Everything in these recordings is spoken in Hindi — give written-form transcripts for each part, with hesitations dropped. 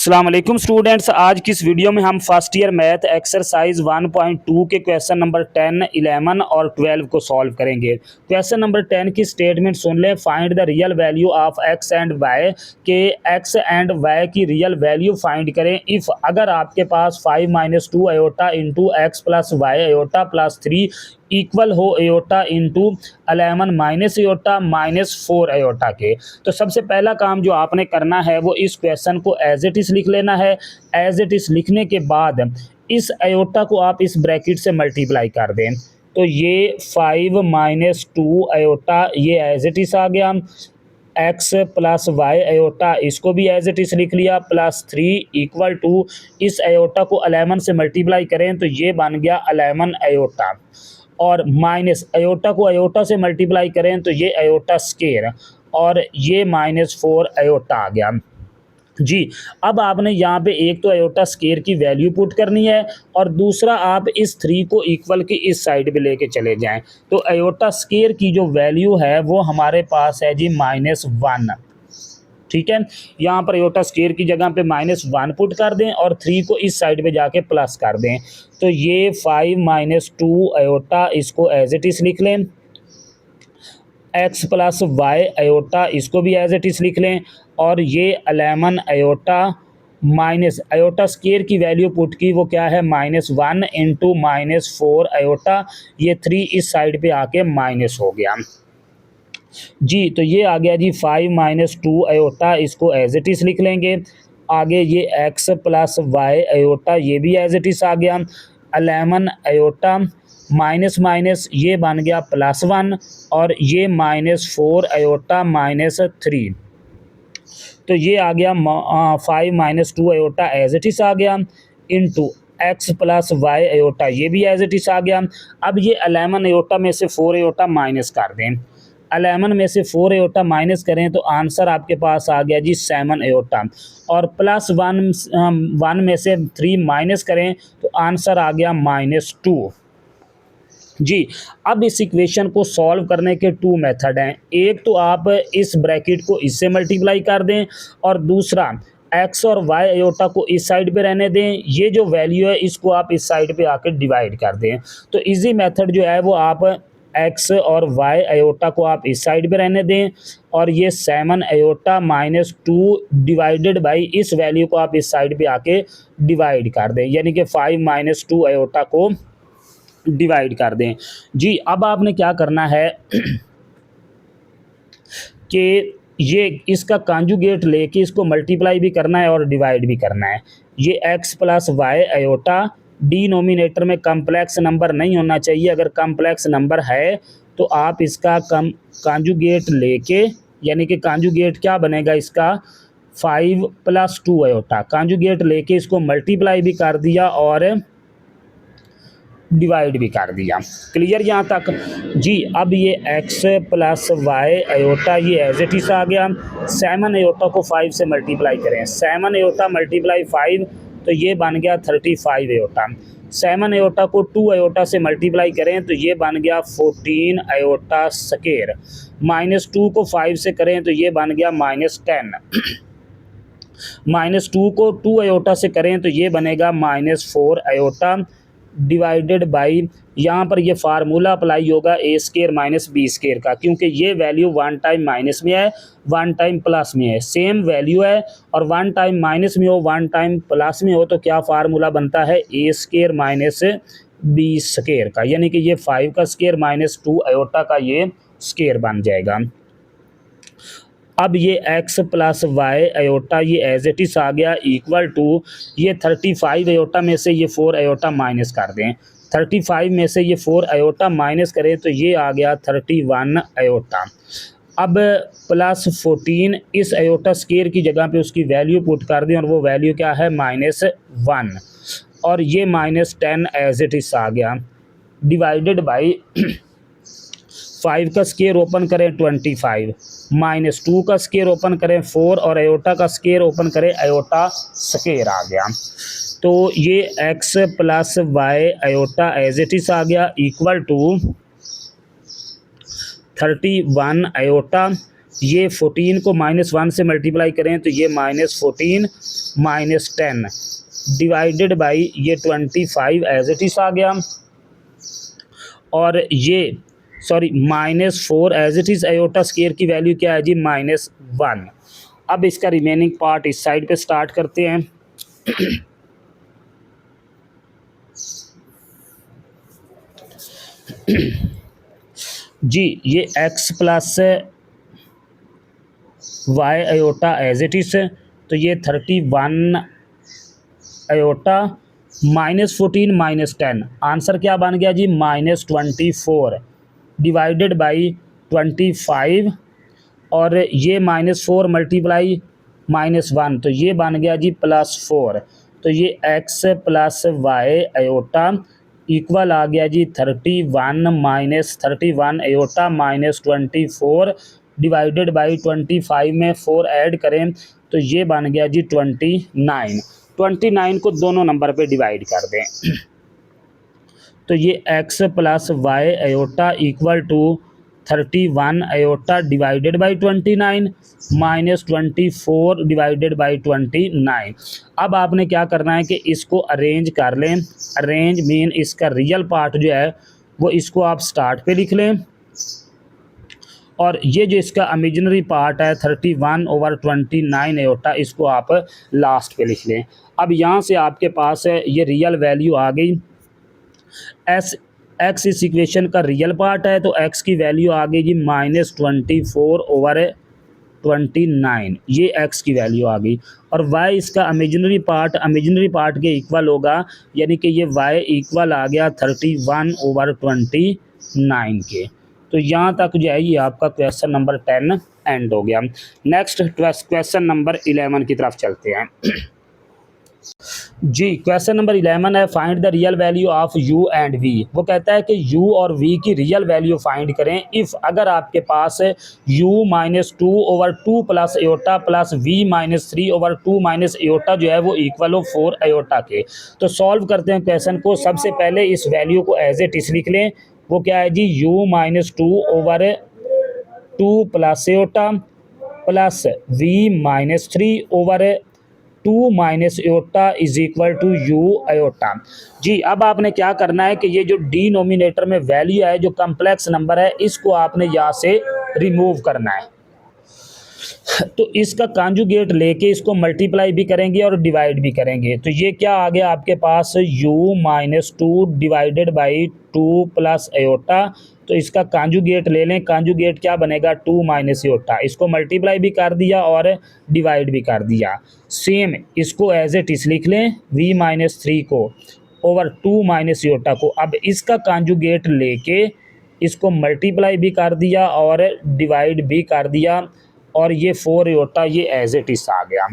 अस्सलाम वालेकुम स्टूडेंट्स, आज की इस वीडियो में हम फर्स्ट ईयर मैथ एक्सरसाइज 1.2 के क्वेश्चन नंबर 10, 11 और 12 को सॉल्व करेंगे। क्वेश्चन नंबर 10 की स्टेटमेंट सुन लें। Find the real value of x and y के एक्स एंड वाई की रियल वैल्यू फाइंड करें इफ़ अगर आपके पास 5 - 2 iota into x plus Y iota plus 3 equal हो iota into 11 minus iota minus 4 iota के। तो सबसे पहला काम जो आपने करना है वो इस क्वेश्चन को एज इट इज़ लिख लेना है। एज इट इज़ लिखने के बाद इस अयोटा को आप इस ब्रैकेट से मल्टीप्लाई कर दें। तो ये 5 - 2 अयोटा ये एज इट इज़ आ गया। एक्स प्लस वाई अयोटा इसको भी एज इट इज़ लिख लिया प्लस 3 इक्वल टू इस अयोटा को 11 से मल्टीप्लाई करें तो ये बन गया 11 अयोटा और माइनस अयोटा को अयोटा से मल्टीप्लाई करें तो ये अयोटा स्केयर और ये -4 अयोटा आ गया जी। अब आपने यहाँ पे एक तो अयोटा स्केयर की वैल्यू पुट करनी है और दूसरा आप इस 3 को इक्वल के इस साइड पे लेके चले जाएं। तो अयोटा स्केयर की जो वैल्यू है वो हमारे पास है जी -1। ठीक है, यहाँ पर अयोटा स्केयर की जगह पे -1 पुट कर दें और 3 को इस साइड पे जाके प्लस कर दें। तो ये 5 - 2 अयोटा इसको एज इट इज़ लिख लें। एक्स प्लस वाई अयोटा इसको भी एज इट इज़ लिख लें और ये 11 अयोटा माइनस अयोटा स्केयर की वैल्यू पुट की वो क्या है -1 इंटू -4 अयोटा। ये 3 इस साइड पे आके माइनस हो गया जी। तो ये आ गया जी 5 - 2 अयोटा इसको एज इट इज़ लिख लेंगे। आगे ये एक्स प्लस वाई अयोटा ये भी एज इट इज़ आ गया। 11 अयोटा माइनस माइनस ये बन गया +1 और ये -4 अयोटा -3। तो ये आ गया 5 - 2 अयोटा एज इट इज़ आ गया into x plus Y iota ये भी एज इट इज़ आ गया। अब ये 11 अयोटा में से 4 अयोटा माइनस कर दें। 11 में से 4 अयोटा माइनस करें तो आंसर आपके पास आ गया जी 7 अयोटा और +1 में से 3 माइनस करें तो आंसर आ गया -2 जी। अब इस इक्वेशन को सॉल्व करने के 2 मेथड हैं। एक तो आप इस ब्रैकेट को इससे मल्टीप्लाई कर दें और दूसरा एक्स और वाई अयोटा को इस साइड पे रहने दें। ये जो वैल्यू है इसको आप इस साइड पे आकर डिवाइड कर दें। तो इजी मेथड जो है वो आप एक्स और वाई अयोटा को आप इस साइड पे रहने दें और ये 7 अयोटा -2 डिवाइडेड बाई इस वैल्यू को आप इस साइड पे आके डिवाइड कर दें, यानी कि 5 - 2 अयोटा को डिवाइड कर दें जी। अब आपने क्या करना है कि ये इसका कॉन्जुगेट लेके इसको मल्टीप्लाई भी करना है और डिवाइड भी करना है। ये x plus Y iota denominator में कम्प्लेक्स नंबर नहीं होना चाहिए। अगर कम्प्लेक्स नंबर है तो आप इसका कॉन्जुगेट लेके, यानी कि कॉन्जुगेट क्या बनेगा इसका 5 + 2 अयोटा, कॉन्जुगेट लेके इसको मल्टीप्लाई भी कर दिया और डिवाइड भी कर दिया। क्लियर यहाँ तक जी। अब ये एक्स प्लस वाई अयोटा ये एज इट इज़ आ गया। 7 अयोटा को 5 से मल्टीप्लाई करें, 7 अयोटा × 5 तो ये बन गया 35 अयोटा। 7 अयोटा को 2 अयोटा से मल्टीप्लाई करें तो ये बन गया 14 अयोटा स्केयर। -2 को 5 से करें तो ये बन गया -10। -2 को 2 अयोटा से करें तो ये बनेगा -4 अयोटा डिवाइडेड बाई, यहाँ पर ये फार्मूला अप्लाई होगा a² - b² का, क्योंकि ये वैल्यू 1 टाइम माइनस में है 1 टाइम प्लस में है, सेम वैल्यू है और 1 टाइम माइनस में हो 1 टाइम प्लस में हो तो क्या फार्मूला बनता है a² - b² का, यानी कि ये 5 का स्केयर -2 अयोटा का ये स्केयर बन जाएगा। अब ये एक्स प्लस वाई अयोटा ये एज इट इज़ आ गया इक्वल टू ये 35 अयोटा में से ये 4 अयोटा माइनस कर दें। 35 में से ये 4 अयोटा माइनस करें तो ये आ गया 31 अयोटा। अब +14 इस अयोटा स्केयर की जगह पे उसकी वैल्यू पुट कर दें और वो वैल्यू क्या है -1 और ये -10 एज इट इज़ आ गया डिवाइडेड बाई 5 का स्केयर ओपन करें 25 -2 का स्केयर ओपन करें 4 और अयोटा का स्केयर ओपन करें अयोटा स्केयर आ गया। तो ये x plus Y iota as it is आ गया इक्वल टू 31 अयोटा ये 14 को -1 से मल्टीप्लाई करें तो ये -14 -10 डिवाइडेड बाई ये 25 एज इट इज़ आ गया, और ये sorry -4 as it is iota square की वैल्यू क्या है जी -1। अब इसका रिमेनिंग पार्ट इस साइड पे स्टार्ट करते हैं। जी ये x plus Y iota as it is, तो ये 31 आयोटा -14 -10 आंसर क्या बन गया जी -24 डिवाइडेड बाई 25, और ये -4 मल्टीप्लाई -1 तो ये बन गया जी +4। तो ये x plus Y iota equal आ गया जी 31 आयोटा -24 डिवाइडेड बाई 25 में 4 ऐड करें तो ये बन गया जी 29 को दोनों नंबर पे डिवाइड कर दें। तो ये x plus Y iota equal to 31 iota divided by 29 -24 divided by 29। अब आपने क्या करना है कि इसको अरेंज कर लें। अरेंज मीन इसका रियल पार्ट जो है वो इसको आप स्टार्ट पे लिख लें, और ये जो इसका इमेजिनरी पार्ट है 31/29 आयोटा इसको आप लास्ट पे लिख लें। अब यहाँ से आपके पास है ये रियल वैल्यू आ गई। एक्स इस इक्वेशन का रियल पार्ट है, तो एक्स की वैल्यू आ गई जी -24/29, ये एक्स की वैल्यू आ गई। और वाई इसका इमेजिनरी पार्ट के इक्वल होगा, यानी कि ये वाई इक्वल आ गया 31/29 के। तो यहाँ तक जो है ये आपका क्वेश्चन नंबर 10 एंड हो गया। नेक्स्ट क्वेश्चन नंबर 11 की तरफ चलते हैं। जी क्वेश्चन नंबर 11 है find the real value of u and v। वो कहता है कि u और v की रियल वैल्यू फाइंड करें इफ़ अगर आपके पास u -2/2 plus iota plus v -3/2 minus aorta जो है वो इक्वल हो 4 एयोटा के। तो सॉल्व करते हैं क्वेश्चन को। सबसे पहले इस वैल्यू को एज इट इज लिख लें। वो क्या है जी u -2/2 plus iota plus v -3/2 minus iota is equal to u iota. जी अब आपने क्या करना है कि ये जो डिनोमिनेटर में वैल्यू है, जो कम्प्लेक्स नंबर है, इसको आपने यहाँ से रिमूव करना है। तो इसका कॉन्जुगेट लेके इसको मल्टीप्लाई भी करेंगे और डिवाइड भी करेंगे। तो ये क्या आ गया आपके पास u -2 divided by 2 plus aorta. तो इसका कॉन्जुगेट ले लें। कॉन्जुगेट क्या बनेगा 2 माइनस एयोटा। इसको मल्टीप्लाई भी कर दिया और डिवाइड भी कर दिया। सेम इसको एज इट इज लिख लें v -3 को ओवर 2 माइनस एयोटा को। अब इसका कॉन्जुगेट लेके इसको मल्टीप्लाई भी कर दिया और डिवाइड भी कर दिया, और ये 4 एयोटा ये एज इट इज आ गया।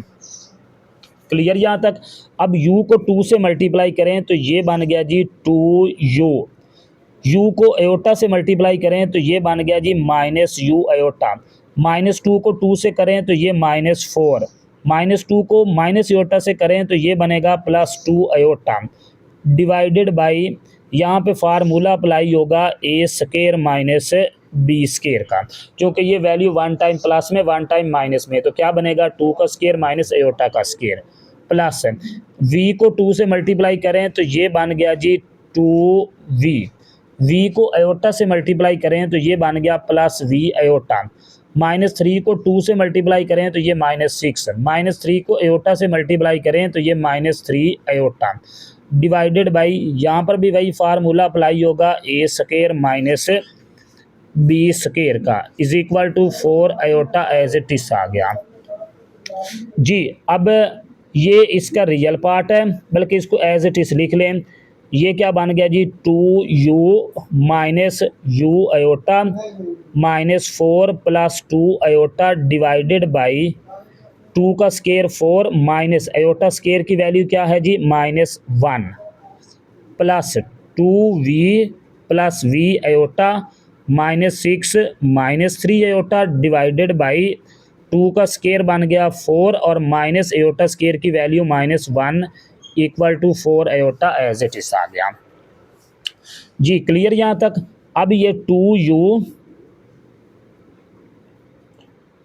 क्लियर यहाँ तक। अब u को 2 से मल्टीप्लाई करें तो ये बन गया जी 2u। u को एयोटा से मल्टीप्लाई करें तो ये बन गया जी -u एयोटा। -2 को 2 से करें तो ये -4। -2 को माइनस एयोटा से करें तो ये बनेगा +2 एयोटा डिवाइडेड बाई, यहाँ पे फार्मूला अप्लाई होगा a square minus b square का, क्योंकि ये वैल्यू 1 टाइम प्लस में 1 टाइम माइनस में। तो क्या बनेगा 2 का स्केयर माइनस एयोटा का स्केयर प्लस v को 2 से मल्टीप्लाई करें तो ये बन गया जी 2v। v को एयोटा से मल्टीप्लाई करें तो ये बन गया +v एयोटा। -3 को 2 से मल्टीप्लाई करें तो ये -6। -3 को एयोटा से मल्टीप्लाई करें तो ये -3 एयोटा डिवाइडेड बाई, यहाँ पर भी वही फार्मूला अप्लाई होगा a square minus b square का is equal to 4 iota as it is आ गया। जी अब ये इसका रियल पार्ट है, बल्कि इसको एज इट इज लिख लें। ये क्या बन गया जी 2u minus u iota -4 + 2 iota divided by 2 का स्केयर 4 माइनस एयोटा स्केयर की वैल्यू क्या है जी -1 plus 2v plus v iota -6 -3 iota divided by 2 का स्केयर बन गया 4 और माइनस एयोटा स्केयर की value -1 equal to 4 iota as it is आ गया। जी क्लियर यहाँ तक। अब ये 2u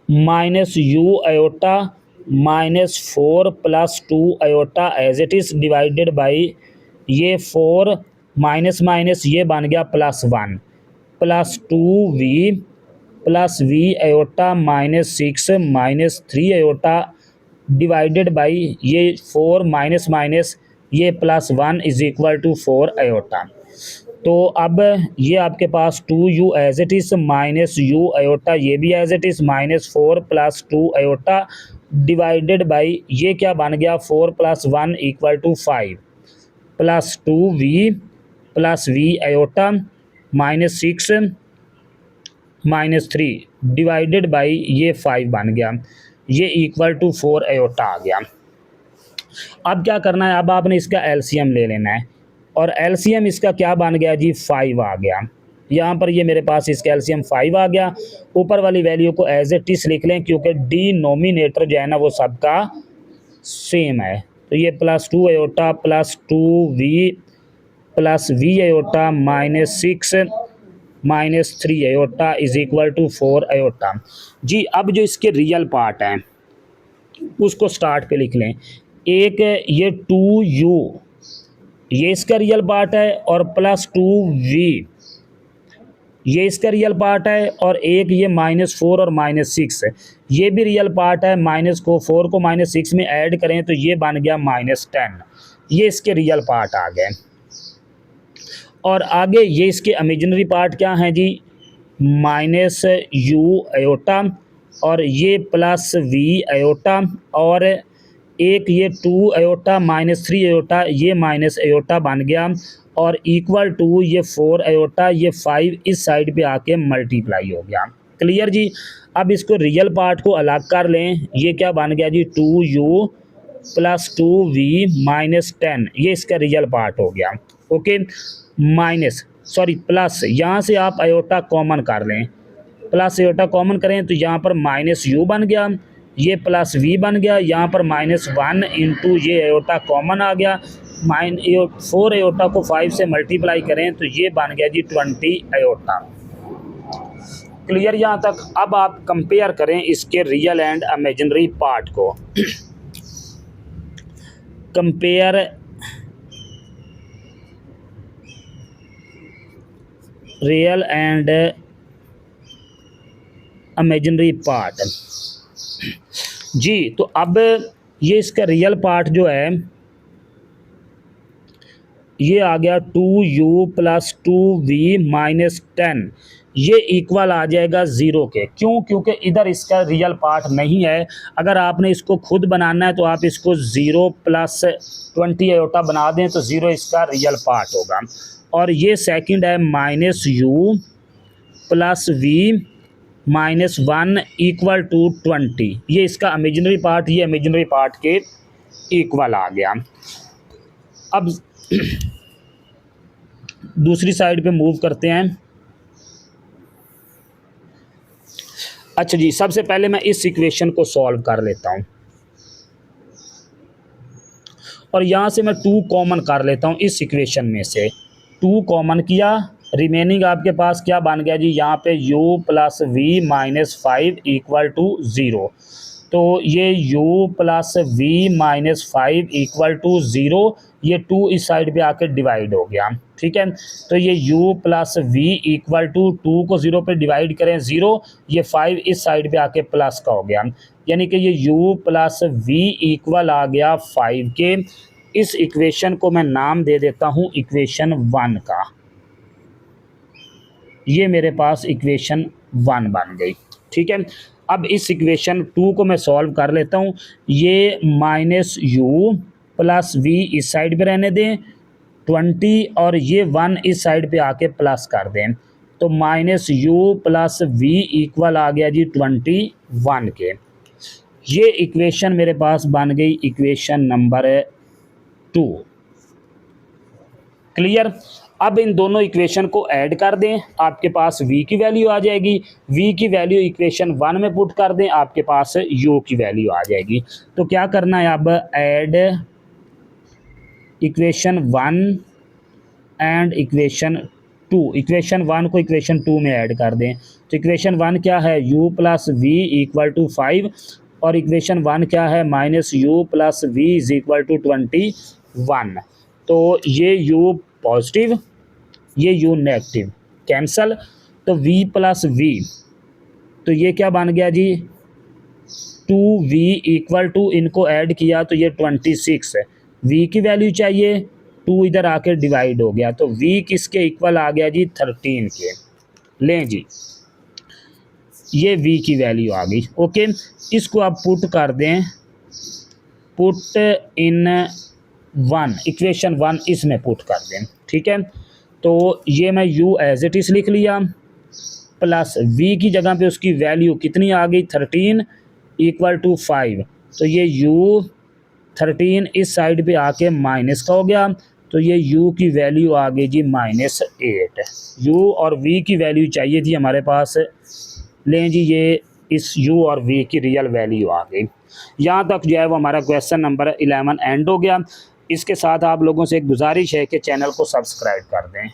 minus you iota minus 4 plus 2 iota as it is divided by ये 4 माइनस माइनस ये बन गया +1 plus 2v plus v iota minus 6 minus 3 iota divided by ये 4 माइनस माइनस ये +1 इज इक्वल टू 4 आयोटा। तो अब ये आपके पास 2u as it is minus you iota ये भी as it is minus 4 plus 2 iota divided by ये क्या बन गया 4 + 1 equal to 5 plus 2v plus v iota minus 6 minus 3 divided by ये 5 बन गया, ये इक्वल टू 4 आयोटा आ गया। अब क्या करना है, अब आपने इसका एलसीएम ले लेना है और एलसीएम इसका क्या बन गया जी 5 आ गया। यहाँ पर ये मेरे पास इसका एलसीएम 5 आ गया। ऊपर वाली वैल्यू को एज इट इज़ लिख लें क्योंकि डिनोमिनेटर जो है ना वो सबका सेम है। तो ये +2 iota plus 2v plus v iota minus 6 minus 3 iota is equal to 4 iota. जी अब जो इसके रियल पार्ट हैं उसको स्टार्ट पे लिख लें। एक ये 2u ये इसका रियल पार्ट है और प्लस 2v ये इसका रियल पार्ट है और एक ये -4 और -6 ये भी रियल पार्ट है। -4 को -6 में ऐड करें तो ये बन गया -10, ये इसके रियल पार्ट आ गए। और आगे ये इसके इमेजिनरी पार्ट क्या हैं जी -u आयोटा और ये +v आयोटा और एक ये 2 आयोटा -3 आयोटा ये माइनस आयोटा बन गया और इक्वल टू ये 4 आयोटा ये 5 इस साइड पे आके मल्टीप्लाई हो गया। क्लियर जी। अब इसको रियल पार्ट को अलग कर लें, ये क्या बन गया जी 2u प्लस 2v माइनस 10 ये इसका रियल पार्ट हो गया। ओके प्लस यहाँ से आप आयोटा कॉमन कर लें, प्लस आयोटा कॉमन करें तो यहाँ पर -u बन गया, ये +v बन गया, यहाँ पर -1 इंटू ये आयोटा कॉमन आ गया, 4 आयोटा को 5 से मल्टीप्लाई करें तो ये बन गया जी 20 आयोटा। क्लियर यहाँ तक। अब आप कंपेयर करें इसके रियल एंड इमेजिनरी पार्ट को। Compare real and imaginary part. जी तो अब ये इसका रियल पार्ट जो है ये आ गया 2u प्लस 2v माइनस 10 ये इक्वल आ जाएगा 0 के। क्यों? क्योंकि इधर इसका रियल पार्ट नहीं है। अगर आपने इसको खुद बनाना है तो आप इसको 0 + 20 आयोटा बना दें तो 0 इसका रियल पार्ट होगा। और ये सेकंड है -u plus v -1 equal to 20 ये इसका इमेजिनरी पार्ट, ये इमेजिनरी पार्ट के इक्वल आ गया। अब दूसरी साइड पे मूव करते हैं। अच्छा जी, सबसे पहले मैं इस इक्वेशन को सॉल्व कर लेता हूँ और यहाँ से मैं 2 कॉमन कर लेता हूँ। इस इक्वेशन में से 2 कॉमन किया, रिमेनिंग आपके पास क्या बन गया जी यहाँ पे u plus v minus 5 equal to 0। तो ये u plus v minus 5 equal to 0, ये 2 इस साइड पे आके डिवाइड हो गया। ठीक है, तो ये u plus v equal to 2 को 0 पे डिवाइड करें 0, ये 5 इस साइड पे आके प्लस का हो गया, यानी कि ये u प्लस v इक्वल आ गया 5 के। इस इक्वेशन को मैं नाम दे देता हूँ इक्वेशन 1 का। ये मेरे पास इक्वेशन 1 बन गई। ठीक है, अब इस इक्वेशन 2 को मैं सॉल्व कर लेता हूँ। ये -u प्लस v इस साइड पे रहने दें 20 और ये 1 इस साइड पे आके प्लस कर दें, तो -u प्लस v इक्वल आ गया जी 21 के। ये इक्वेशन मेरे पास बन गई इक्वेशन नंबर 2। क्लियर। अब इन दोनों इक्वेशन को ऐड कर दें, आपके पास v की वैल्यू आ जाएगी। v की वैल्यू इक्वेशन 1 में पुट कर दें, आपके पास u की वैल्यू आ जाएगी। तो क्या करना है, अब add equation 1 and equation two, equation 1 को इक्वेशन 2 में ऐड कर दें। तो इक्वेशन 1 क्या है, u plus V equal to 5, और इक्वेशन 1 क्या है, minus U plus V is equal to 21। तो ये u पॉजिटिव, ये u नेगेटिव, कैंसल। तो v प्लस वी, तो ये क्या बन गया जी, 2v इक्वल टू, इनको ऐड किया तो ये 26 है। v की वैल्यू चाहिए, 2 इधर आके डिवाइड हो गया, तो v किसके इक्वल आ गया जी, 13 के। लें जी, ये v की वैल्यू आ गई। ओके, इसको आप पुट कर दें, पुट इन 1, इक्वेशन 1 इसमें पुट कर दें, ठीक है। तो ये मैं u एज इट इज़ लिख लिया, प्लस v की जगह पे उसकी वैल्यू कितनी आ गई, 13 इक्वल टू 5। तो ये u 13 इस साइड पे आके माइनस का हो गया, तो ये u की वैल्यू आ गई जी -8। u और v की वैल्यू चाहिए थी हमारे पास, लें जी ये इस u और v की रियल वैल्यू आ गई। यहाँ तक जो है वो हमारा क्वेश्चन नंबर 11 एंड हो गया। इसके साथ आप लोगों से एक गुजारिश है कि चैनल को सब्सक्राइब कर दें।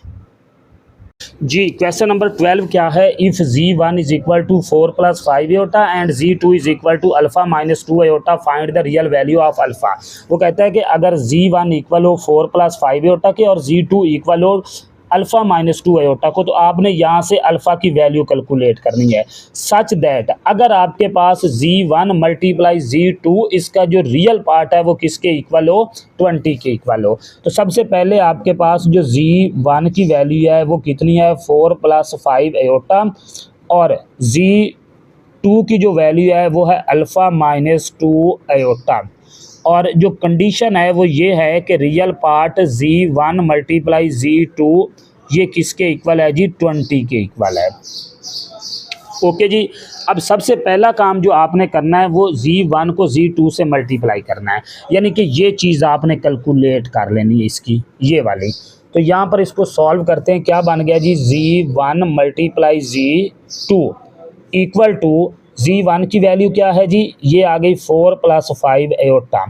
जी, क्वेश्चन नंबर 12 क्या है, if z1 is equal to 4 plus 5 eta and z2 is equal to alpha minus 2 eta, find the real value of alpha. वो कहता है कि अगर z1 इक्वल हो 4 प्लस 5 एटा के और z2 इक्वल हो अल्फ़ा माइनस 2 एटा को, तो आपने यहाँ से अल्फ़ा की वैल्यू कैलकुलेट करनी है। सच दैट अगर आपके पास z1 मल्टीप्लाई z2, इसका जो रियल पार्ट है वो किसके इक्वल हो, 20 के इक्वल हो। तो सबसे पहले आपके पास जो z1 की वैल्यू है वो कितनी है, 4 प्लस 5 एटा, और z2 की जो वैल्यू है वो है अल्फ़ा माइनस 2 एटा। और जो कंडीशन है वो ये है कि real part z1 multiply z2 ये किसके इक्वल है जी, 20 के इक्वल है। ओके जी, अब सबसे पहला काम जो आपने करना है वो z1 को z2 से मल्टीप्लाई करना है, यानी कि ये चीज़ आपने कैलकुलेट कर लेनी है इसकी, ये वाली। तो यहाँ पर इसको सॉल्व करते हैं, क्या बन गया जी, z1 multiply z2 equal to z1 की वैल्यू क्या है जी, ये आ गई 4 प्लस 5 एटा,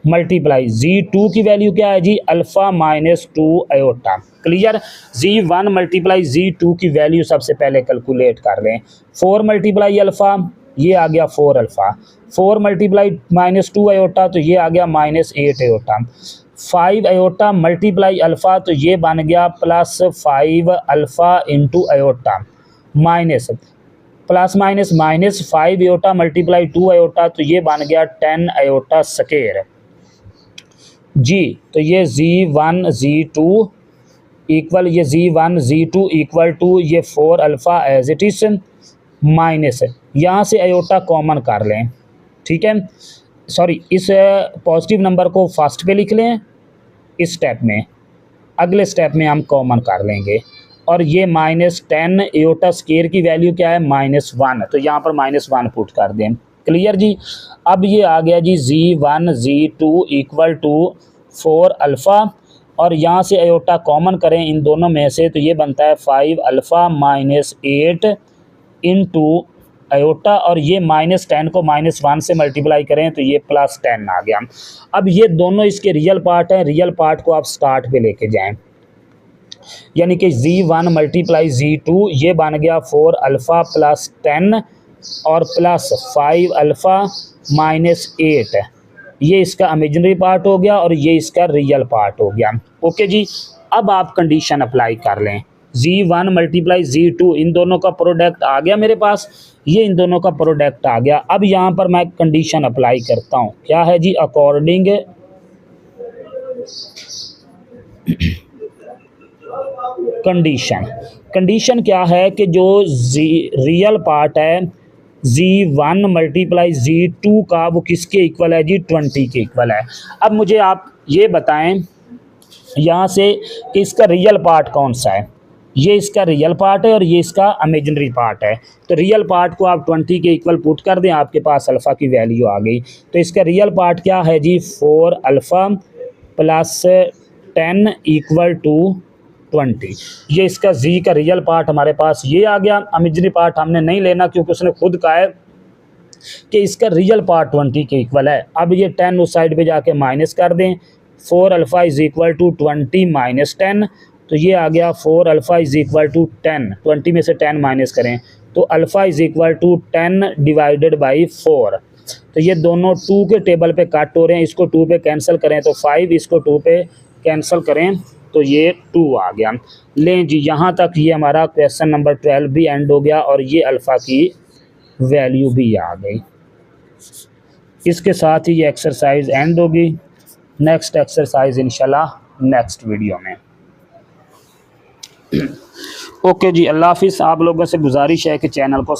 मल्टीप्लाई z2 की वैल्यू क्या है जी, अल्फ़ा माइनस 2 एटा। क्लियर, z1 मल्टीप्लाई z2 की वैल्यू सबसे पहले कैलकुलेट कर लें। 4 मल्टीप्लाई अल्फ़ा, ये आ गया 4 अल्फ़ा, 4 मल्टीप्लाई माइनस 2 एटा, तो ये आ गया -8 एटा। 5 एटा मल्टीप्लाई अल्फ़ा, तो ये बन गया प्लस 5 अल्फ़ा इंटू एटा, माइनस प्लस माइनस माइनस 5 एटा मल्टीप्लाई 2 एटा, तो ये बन गया 10 एटा स्क्वायर जी। तो ये z1 z2 इक्वल, ये z1 z2 इक्वल टू ये 4 alpha as it is, minus यहाँ से एटा कॉमन कर लें, ठीक है। सॉरी, इस पॉजिटिव नंबर को फर्स्ट पे लिख लें इस स्टेप में, अगले स्टेप में हम कॉमन कर लेंगे, और ये -10 एटा स्क्वायर की वैल्यू क्या है, -1, तो यहाँ पर -1 पुट कर दें। क्लियर जी, अब ये आ गया जी z1 z2 equal to 4 alpha, और यहाँ से एटा कॉमन करें इन दोनों में से, तो ये बनता है 5 अल्फ़ा माइनस 8 इंटू एटा, और ये -10 को -1 से मल्टीप्लाई करें तो ये +10 आ गया। अब ये दोनों इसके रियल पार्ट हैं, रियल पार्ट को आप स्टार्ट पे लेके जाएं, यानी कि z1 मल्टीप्लाई z2 ये बन गया 4 अल्फ़ा प्लस 10 और प्लस 5 अल्फ़ा माइनस 8, ये इसका इमेजिनरी पार्ट हो गया और ये इसका रियल पार्ट हो गया। ओके जी, अब आप कंडीशन अप्लाई कर लें, z1 मल्टीप्लाई z2 इन दोनों का प्रोडक्ट आ गया मेरे पास, ये इन दोनों का प्रोडक्ट आ गया। अब यहाँ पर मैं कंडीशन अप्लाई करता हूँ, क्या है जी, अकॉर्डिंग कंडीशन क्या है कि जो रियल पार्ट है z1 मल्टीप्लाई z2 का वो किसके इक्वल है जी, 20 के इक्वल है। अब मुझे आप ये बताएं यहाँ से कि इसका रियल पार्ट कौन सा है, ये इसका रियल पार्ट है और ये इसका इमेजिनरी पार्ट है। तो रियल पार्ट को आप 20 के इक्वल पुट कर दें, आपके पास अल्फ़ा की वैल्यू आ गई। तो इसका रियल पार्ट क्या है जी, 4 अल्फ़ा प्लस 10 इक्वल टू 20, ये इसका z का रियल पार्ट हमारे पास ये आ गया। इमेजिनरी पार्ट हमने नहीं लेना क्योंकि उसने खुद कहा है कि इसका रियल पार्ट 20 के इक्वल है। अब ये 10 उस साइड पे जाके माइनस कर दें, 4 alpha is equal to 20 minus 10, तो ये आ गया 4 अल्फ़ा इज़ इक्वल टू 10, 20 में से 10 माइनस करें तो alpha is equal to 10 divided by 4। तो ये दोनों 2 के टेबल पे कट हो रहे हैं, इसको 2 पे कैंसिल करें तो 5, इसको 2 पे कैंसिल करें तो ये 2 आ गया। लें जी, यहाँ तक ये हमारा क्वेश्चन नंबर 12 भी एंड हो गया और ये अल्फ़ा की वैल्यू भी आ गई। इसके साथ ही ये एक्सरसाइज एंड होगी। नेक्स्ट एक्सरसाइज इंशाल्लाह नेक्स्ट वीडियो में। ओके जी, अल्लाह हाफिज़। आप लोगों से गुजारिश है कि चैनल को